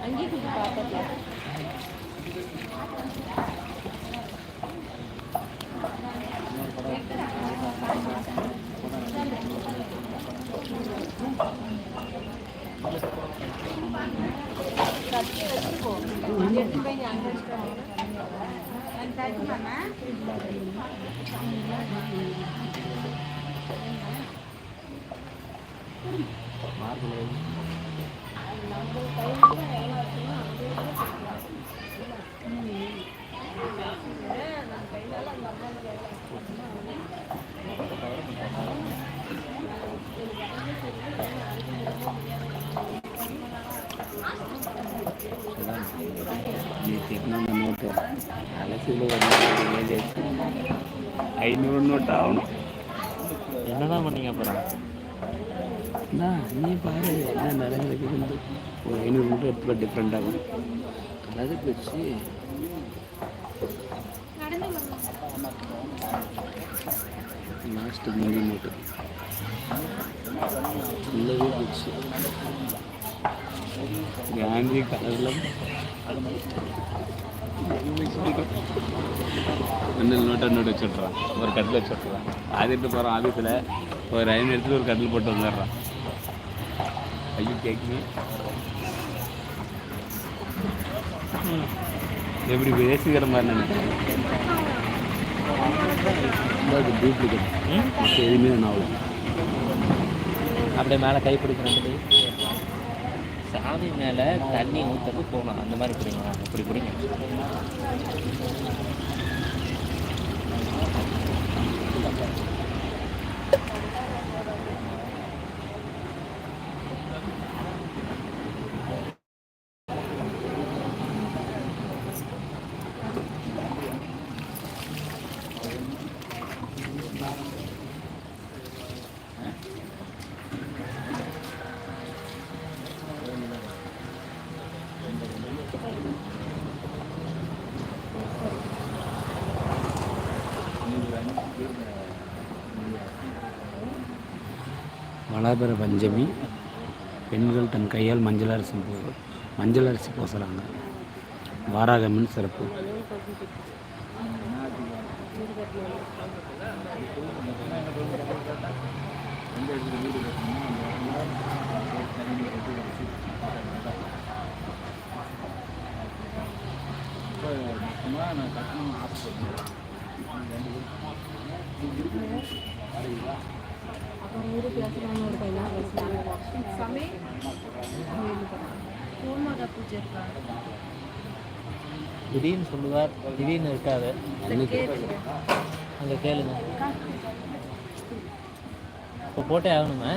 அங்கேயும் கொஞ்சம் பார்த்துக்கலாம். கட்டி வச்சுக்கோ, எடுத்து போய் அங்கே வச்சுக்கோங்க. நோட்டு அலசியில் 500 நோட்டு ஆகணும். என்னதான் பண்ணீங்க அப்புறம்? நீ பாரு என்ன நடக்குது. ஒரு 500 நோட்டு எடுத்து டிஃப்ரெண்ட் ஆகும். அதுக்கு வச்சு லாஸ்ட்டு 3 நோட்டு உள்ளவே போச்சு. காந்தி கலரில் நோட்டு வச்சுட்றான். ஒரு கட்டில் வச்சுட்றான். ஆதிட்டு போகிறான் ஆஃபீஸில் ஒரு 5 எடுத்துட்டு ஒரு கட்டில் போட்டு வந்துடுறான். ஐயோ கேட்குமே எப்படி பேசிக்கிற மாதிரி நினைக்கிறேன். டூப்ளிகேட் எதுவுமே நான் ஆகும். அப்படியே மேலே கை பிடிக்கிறது, சாமி மேலே தண்ணி ஊற்றுறது போகணும். அந்த மாதிரி பிடிங்க, இப்படி பிடிங்க. வளர்பிற பஞ்சமி பெண்கள் தன் கையால் மஞ்சள் அரிசி பூசுகிறாங்க. வாராகம்மன் சிறப்பு. திடீர்னு சொல்லுவார், திடீர்னு இருக்காது. அங்கே கேளுங்க. இப்போ போட்டே ஆகணுமா?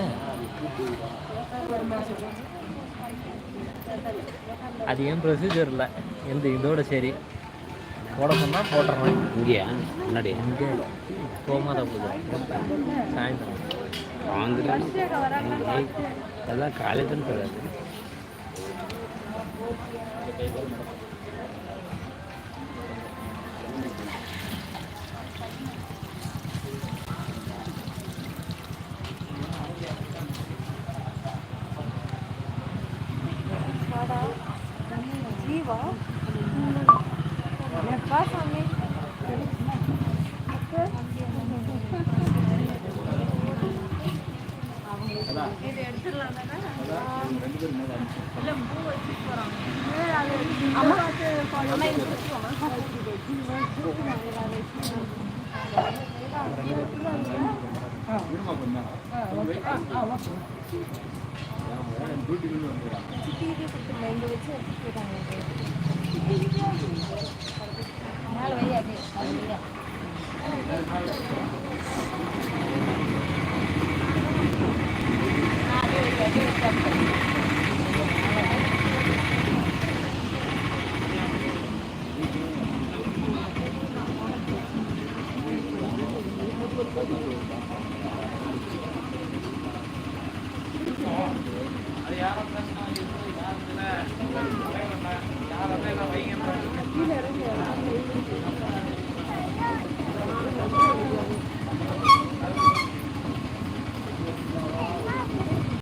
அது ஏன் ப்ரொசீஜர் இல்லை, இதோட சரி போட சொன்னால் போட்டுறேன். இங்கேயா முன்னாடி இங்கே கோமாதா பூஜை சாயந்தரம் அதெல்லாம் காலேஜ்னு சொல்கிறாரு. கீழே இறங்க